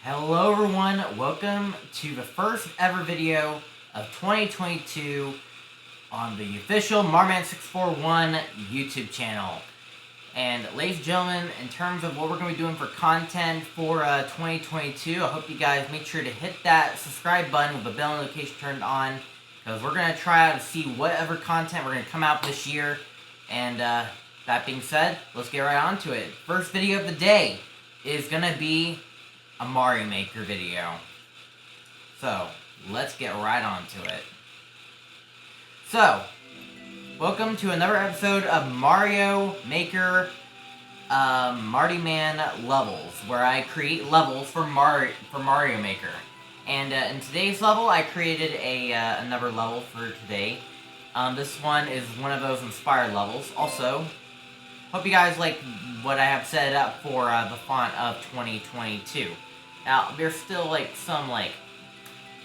Hello everyone, welcome to the first ever video of 2022 on the official Mardiman641 YouTube channel. And ladies and gentlemen, in terms of what we're going to be doing for content for 2022, I hope you guys make sure to hit that subscribe button with the bell notification turned on, because we're going to try out to see whatever content we're going to come out this year. And that being said, let's get right on to it. First video of the day is going to be a Mario Maker video. So, let's get right on to it. So, welcome to another episode of Mario Maker Mardiman levels, where I create levels for Mario Maker. And in today's level, I created another level for today. This one is one of those inspired levels. Also, hope you guys like what I have set up for the font of 2022. Now, there's still some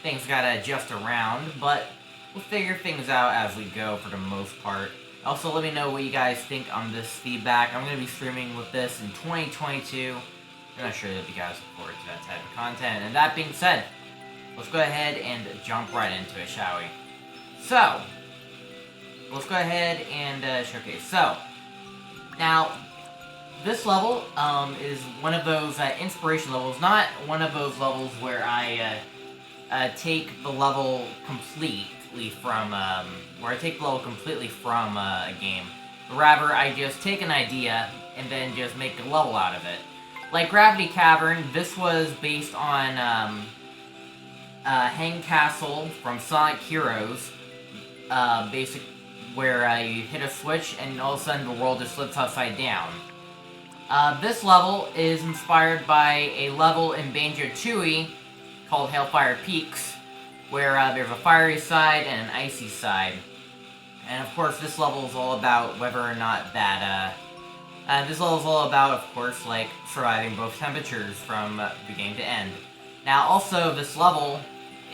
things gotta adjust around, but we'll figure things out as we go for the most part. Also, let me know what you guys think on this feedback. I'm gonna be streaming with this in 2022. I'm not sure that you guys look forward to that type of content. And that being said, let's go ahead and jump right into it, shall we? So, let's go ahead and showcase. So, now, this level is one of those inspiration levels, not one of those levels where I take the level completely from a game. Rather, I just take an idea and then just make a level out of it. Like Gravity Cavern, this was based on Hang Castle from Sonic Heroes, where you hit a switch and all of a sudden the world just flips upside down. This level is inspired by a level in Banjo-Tooie called Hellfire Peaks, where there's a fiery side and an icy side. And of course, this level is all about whether or not that, this level is all about, of course, surviving both temperatures from beginning to end. Now, also, this level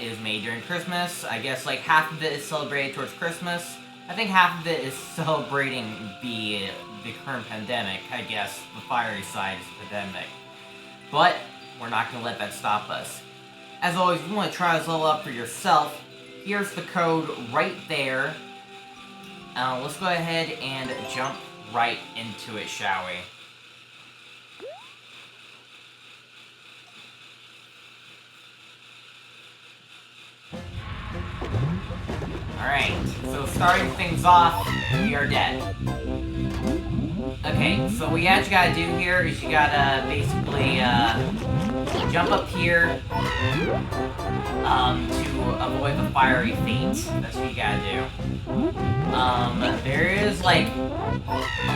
is made during Christmas. I guess, half of it is celebrated towards Christmas. I think half of it is celebrating the current pandemic. I guess the fiery side is the pandemic. But we're not going to let that stop us. As always, if you want to try this level up for yourself, here's the code right there. Let's go ahead and jump right into it, shall we? Alright, so starting things off, we are dead. Okay, so what you actually gotta do here is you gotta basically jump up here to avoid the fiery fate. That's what you gotta do. There is a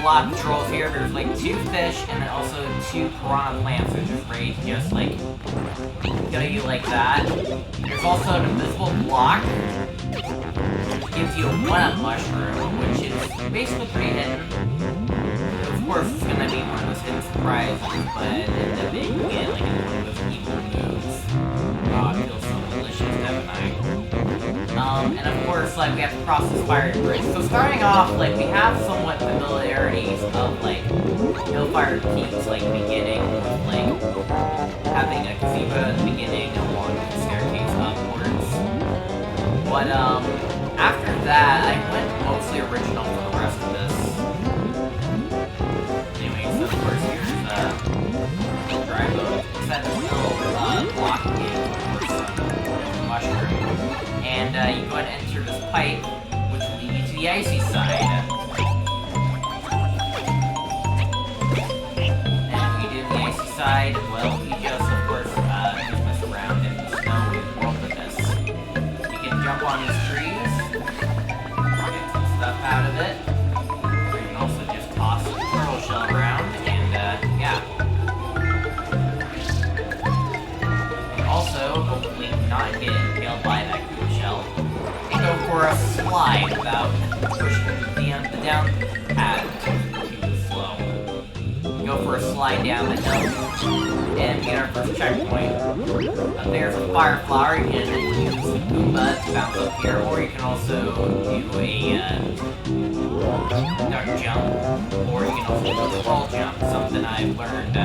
lot of controls here. There's 2 fish and then also 2 piranha plants, which is ready to just kill you like that. There's also an invisible block, which gives you a 1-up mushroom, which is basically pretty hidden. Of course, it's gonna be one of those hidden surprises, but in the big get one of those evil moves. Oh, it feels so delicious, doesn't it? And of course, we have to cross this fire bridge. So starting off, we have somewhat familiarities of, Hellfire Peaks, beginning with, having a gazebo at the beginning along the staircase upwards. But, after that, I went mostly original for the rest of this. So of course here's drive mode. Set this little block gate for mushroom. And you go ahead and enter this pipe, which will lead you to the icy side. And if you do the icy side, well, you just of course just mess around in the snow with both of this. You can jump on these trees, get some stuff out of it. You can also just toss a turtle shell around. Hopefully not get impaled by that cool shell. And go for a slide without pushing the down pad too slow. Go for a slide slide down the hill, and we get our first checkpoint. There's a fire flower. You can use the Goomba to bounce up here, or you can also do a duck jump, or you can also do a wall jump, something I've learned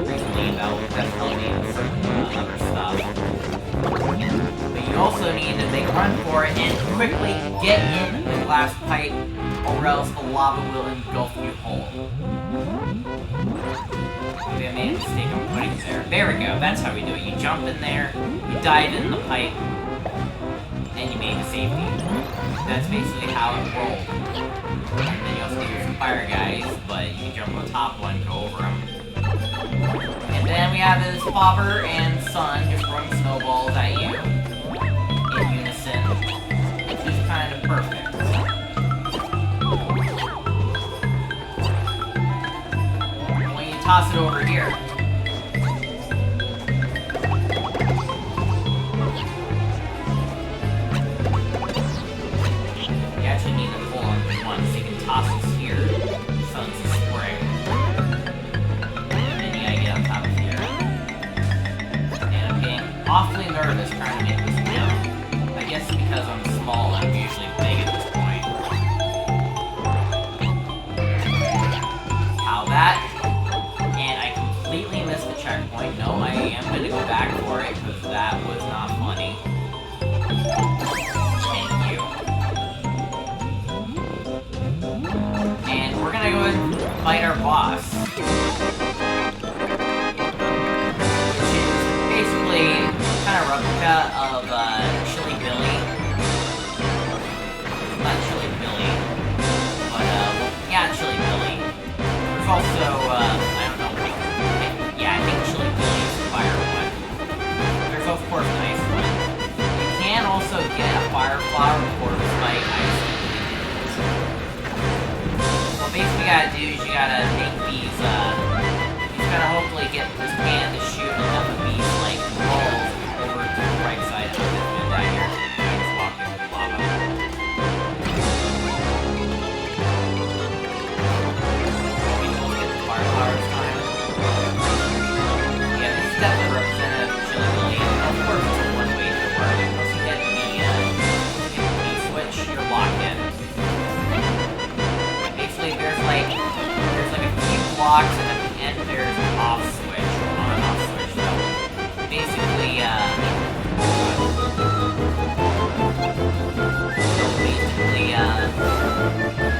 recently about difficulty and some other stuff. But you also need to make a run for it and quickly get in the glass pipe, or else the lava will engulf you whole. Maybe I made a mistake on putting it there. There we go, that's how we do it. You jump in there, you dive in the pipe, and you make a safety. That's basically how it rolled. And then you also do some fire guys, but you can jump on the top one, go over them. And then we have this Bobber and Sun just throwing snowballs at you in unison, which is kind of perfect. And when you toss it over here, you actually need to pull on one so you can toss this here. Sun's a spring. And then you gotta get on top of here. And I'm getting awfully nervous trying to make this jump. I guess because I'm small, I'm usually big at this point. How that? And I completely missed the checkpoint. No, I am gonna go back for it because that was not funny. Thank you. And we're gonna go ahead and fight our boss, which is basically kind of replica of Chili Billy. Not Chili Billy, but yeah, Chili Billy. There's also I don't know. Yeah, I think Chili Billy is the fire one. There's of course an ice one. You can also get a fire flower before this fight. What basically you gotta do is you gotta make these, you gotta hopefully get this can to shoot enough of these, like, balls over to the right side of it, and down here, I just walked into the lava. We can get the fire flower this time. Yeah, this is definitely representative of Chili Billy, and of course it's a one-way to work. Once you get the switch, you're locked in. There's like a few blocks, and at the end there's an off switch, on and off switch. So basically,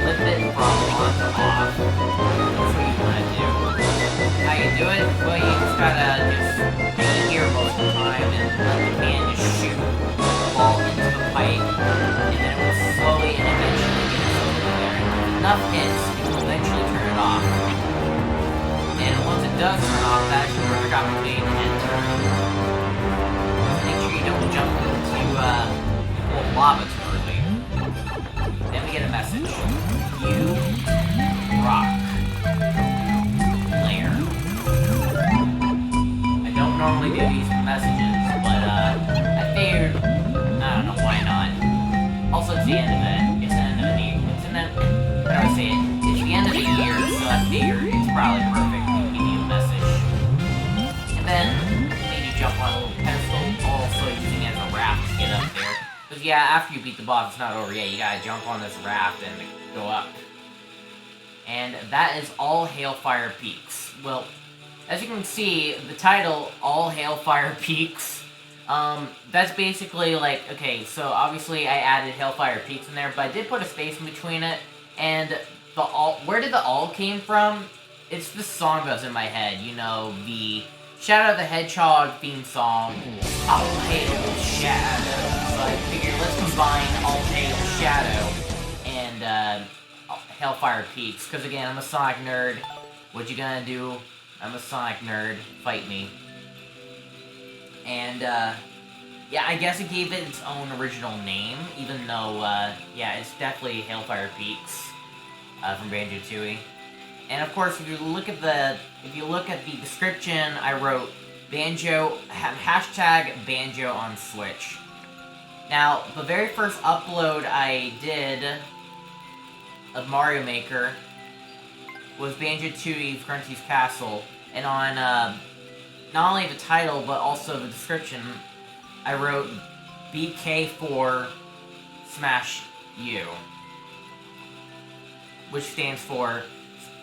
flip it from on to off. That's what you want to do. How you do it? Well, you just gotta be here most of the time and let the can just shoot the ball into the pipe, and then it will slowly and eventually get itself in there. Enough hits, it will eventually turn it off. And once it does turn off, that's where the opportunity to enter. Make sure you don't jump into lava too early. Then we get a message. You rock. Layer. I don't normally do these messages, but I figured, I don't know why not. Also, it's the end of it. It's the end of the year. How do I say it? It's the end of the year, so I figured it's probably perfect to give you a message. And then, maybe jump on a little pedestal, also using it as a raft to get up there. Because yeah, after you beat the boss, it's not over yet. You gotta jump on this raft and go up. And that is All Hail Fire Peaks. Well, as you can see, the title, All Hail Fire Peaks, that's basically like, okay, so obviously I added Hellfire Peaks in there, but I did put a space in between it, and the all, where did the all came from? It's the song that was in my head, you know, the Shadow the Hedgehog theme song, All Hail Shadow. So I figured let's combine All Hail Shadow and Hellfire Peaks, because again, I'm a Sonic nerd. What you gonna do? I'm a Sonic nerd. Fight me. And, yeah, I guess it gave it its own original name, even though, yeah, it's definitely Hellfire Peaks, from Banjo-Tooie. And of course, if you look at the description, I wrote Banjo, hashtag Banjo on Switch. Now, the very first upload I did of Mario Maker was Banjo-Tooie's Grunty's Castle, And on not only the title, but also the description, I wrote BK4 Smash U, which stands for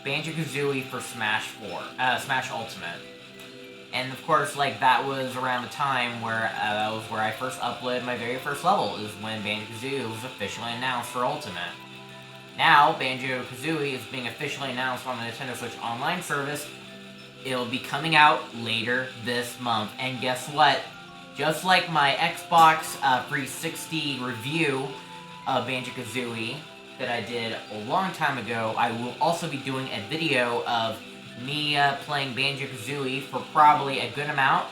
Banjo-Kazooie for Smash Ultimate. And of course, like, that was around the time where that was where I first uploaded my very first level, is when Banjo-Kazooie was officially announced for Ultimate. Now, Banjo-Kazooie is being officially announced on the Nintendo Switch Online service. It'll be coming out later this month. And guess what? Just like my Xbox 360 review of Banjo-Kazooie that I did a long time ago, I will also be doing a video of me playing Banjo-Kazooie for probably a good amount,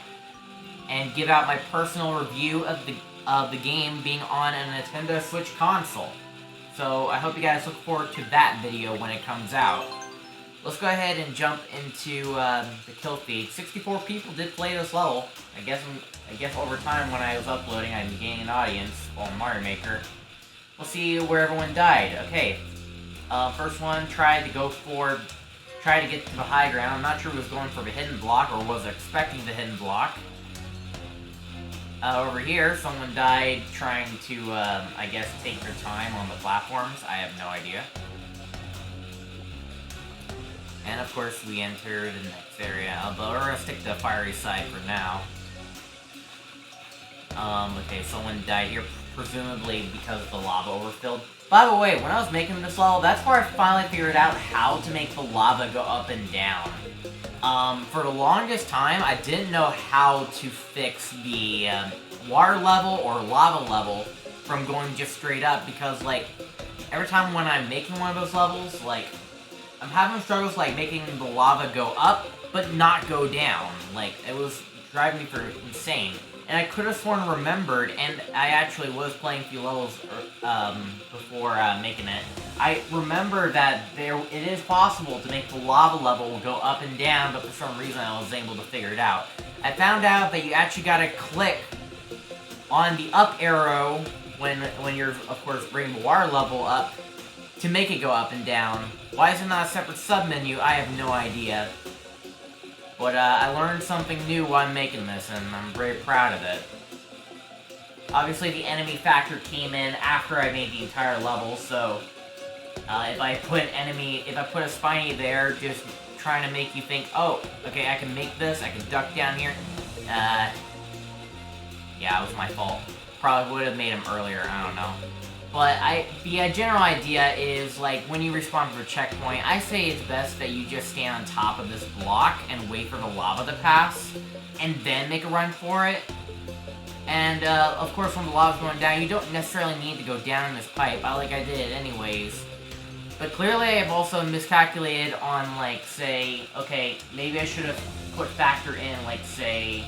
and give out my personal review of the game being on a Nintendo Switch console. So I hope you guys look forward to that video when it comes out. Let's go ahead and jump into the kill feed. 64 people did play this level. I guess over time when I was uploading, I'm gaining an audience on Mario Maker. We'll see where everyone died. Okay, first one tried to get to the high ground. I'm not sure if he was going for the hidden block or was expecting the hidden block. Over here, someone died trying to, I guess, take their time on the platforms. I have no idea. And of course, we enter the next area. But we're gonna stick to the fiery side for now. Okay, someone died here, presumably because the lava overfilled. By the way, when I was making this level, that's where I finally figured out how to make the lava go up and down. For the longest time, I didn't know how to fix the water level or lava level from going just straight up, because, like, every time when I'm making one of those levels, like, I'm having struggles, like, making the lava go up, but not go down. Like, it was driving me insane. And I could have sworn remembered, and I actually was playing a few levels before making it. I remember that it is possible to make the lava level go up and down, but for some reason I was able to figure it out. I found out that you actually gotta click on the up arrow when you're, of course, bringing the water level up to make it go up and down. Why is it not a separate sub-menu? I have no idea. But I learned something new while I'm making this, and I'm very proud of it. Obviously, the enemy factor came in after I made the entire level, so if I put a spiny there, just trying to make you think, oh, okay, I can make this, I can duck down here. Yeah, it was my fault. Probably would have made him earlier, I don't know. But the general idea is, like, when you respawn for a checkpoint, I say it's best that you just stand on top of this block and wait for the lava to pass, and then make a run for it. And, of course, when the lava's going down, you don't necessarily need to go down in this pipe, like I did anyways. But clearly I've also miscalculated on, like, say, okay, maybe I should have put factor in, like, say,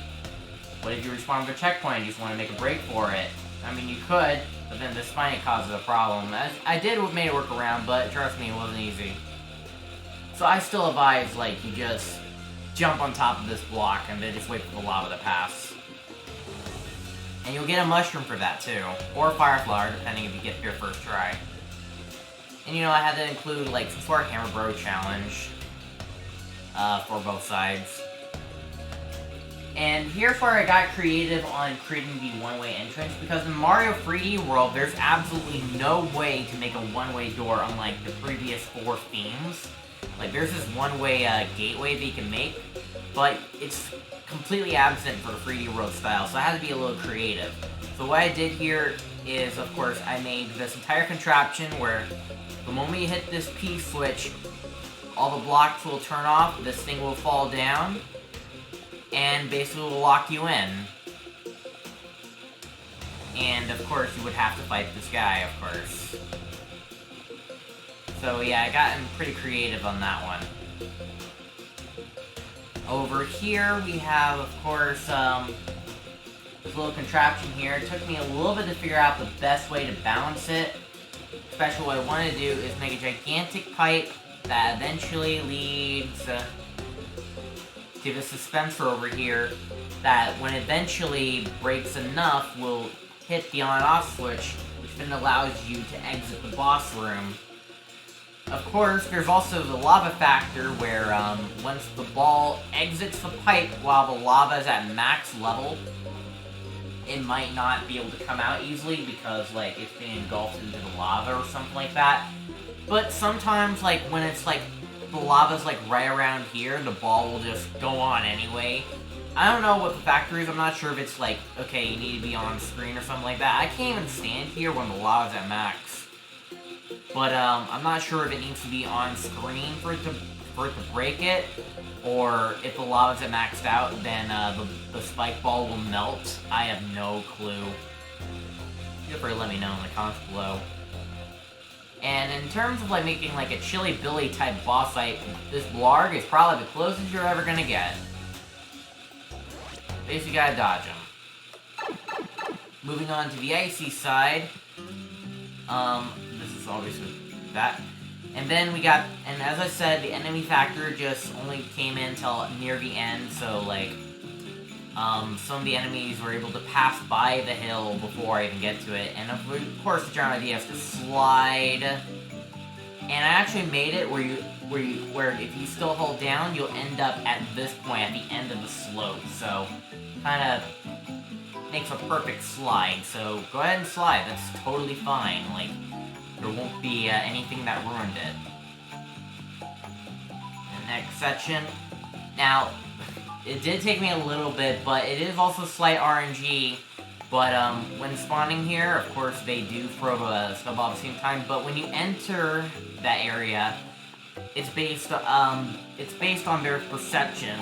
what if you respawn for a checkpoint and you just want to make a break for it? I mean, you could, but then this spiny causes a problem. I did make it work around, but trust me, it wasn't easy. So I still advise, like, you just jump on top of this block and then just wait for the lava to pass. And you'll get a mushroom for that, too. Or a fire flower, depending if you get your first try. And, you know, I had to include, like, some sort of Hammer Bro challenge for both sides. And here's where I got creative on creating the one-way entrance, because in Mario 3D World, there's absolutely no way to make a one-way door unlike the previous 4 themes. Like, there's this one-way gateway that you can make, but it's completely absent for the 3D World style, so I had to be a little creative. So what I did here is, of course, I made this entire contraption where the moment you hit this P switch, all the blocks will turn off, this thing will fall down, and basically will lock you in. And of course, you would have to fight this guy, of course. So yeah, I got pretty creative on that one. Over here, we have, of course, this little contraption here. It took me a little bit to figure out the best way to balance it. Especially what I wanted to do is make a gigantic pipe that eventually leads to the dispenser over here that when it eventually breaks enough will hit the on-off switch, which then allows you to exit the boss room. of course, there's also the lava factor where once the ball exits the pipe while the lava is at max level, it might not be able to come out easily because, like, it's been engulfed into the lava or something like that. But sometimes, like, when it's, like, the lava's, like, right around here, the ball will just go on anyway. I don't know what the factor is. I'm not sure if it's, like, okay, you need to be on screen or something like that. I can't even stand here when the lava's at max. But, I'm not sure if it needs to be on screen for it to break it, or if the lava's at maxed out, then, the spike ball will melt. I have no clue. Feel free to let me know in the comments below. And in terms of, like, making, like, a Chili Billy type boss fight, this Blarg is probably the closest you're ever gonna get. Basically, you gotta dodge him. Moving on to the icy side. This is obviously that. And then we got, and as I said, the enemy factor just only came in till near the end, so, like, some of the enemies were able to pass by the hill before I even get to it. And of course, the general idea is to slide. And I actually made it where if you still hold down, you'll end up at this point at the end of the slope. So, kind of makes a perfect slide. So go ahead and slide. That's totally fine. Like, there won't be anything that ruined it. The next section. Now, it did take me a little bit, but it is also slight RNG. But when spawning here, of course, they do throw a snowball at the same time. But when you enter that area, it's based on their perception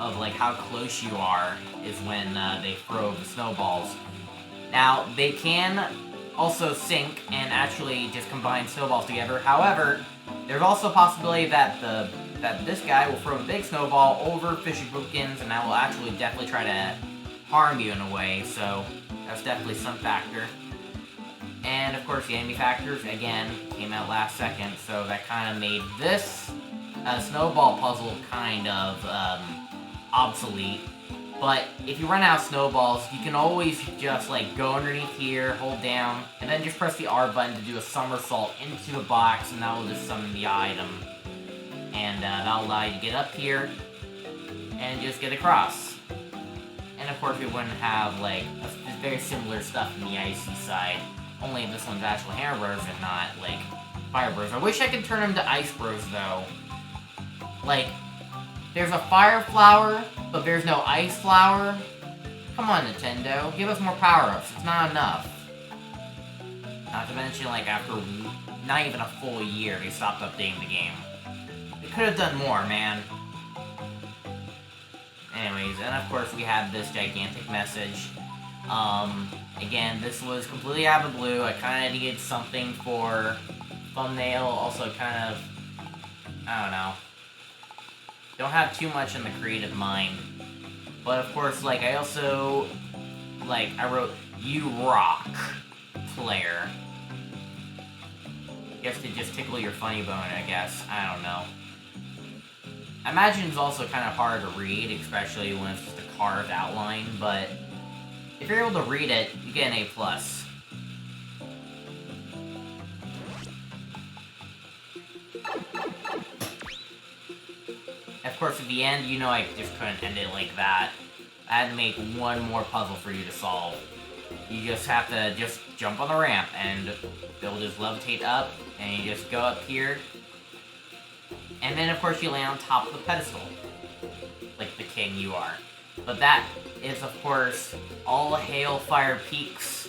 of like how close you are is when they throw the snowballs. Now they can also sync and actually just combine snowballs together. However, there's also a possibility that this guy will throw a big snowball over fishy bookends, and that will actually definitely try to harm you in a way. So that's definitely some factor. And of course, the enemy factors again came out last second, so that kind of made this snowball puzzle kind of obsolete. But if you run out of snowballs, you can always just like go underneath here, hold down, and then just press the R button to do a somersault into the box, and that will just summon the item. And that'll allow you to get up here and just get across. And of course, we wouldn't have like very similar stuff in the icy side. Only this one's actual Hammer Bros and not like Fire Bros. I wish I could turn them to Ice Bros though. Like, there's a Fire Flower, but there's no Ice Flower. Come on, Nintendo, give us more power-ups. It's not enough. Not to mention, like, after not even a full year, they stopped updating the game. They could have done more, man. Anyways, and of course we have this gigantic message. Again, this was completely out of the blue. I kind of needed something for thumbnail. Also, kind of, I don't know. Don't have too much in the creative mind. But of course, like, I also, like, I wrote, "You rock, player." I guess to just tickle your funny bone, I guess. I don't know. I imagine it's also kind of hard to read, especially when it's just a carved outline, but if you're able to read it, you get an A+. Of course, at the end, you know I just couldn't end it like that. I had to make one more puzzle for you to solve. You just have to just jump on the ramp, and they'll just levitate up, and you just go up here. And then, of course, you land on top of the pedestal. Like the king you are. But that is, of course, all Hail Fire Peaks.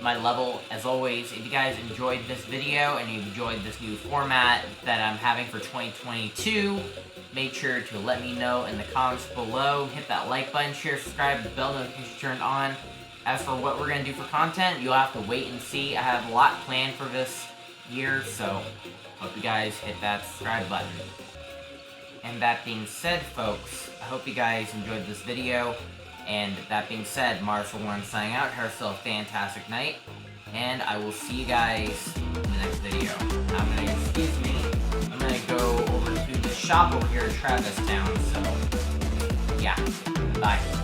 My level, as always. If you guys enjoyed this video and you enjoyed this new format that I'm having for 2022, make sure to let me know in the comments below. Hit that like button, share, subscribe, the bell notification turned on. As for what we're going to do for content, you'll have to wait and see. I have a lot planned for this year, so hope you guys hit that subscribe button. And that being said, folks, I hope you guys enjoyed this video. And that being said, Marshall1 signing out. Have yourself a fantastic night. And I will see you guys in the next video. I'm gonna go over to the shop over here in Travis Town. So, yeah. Bye.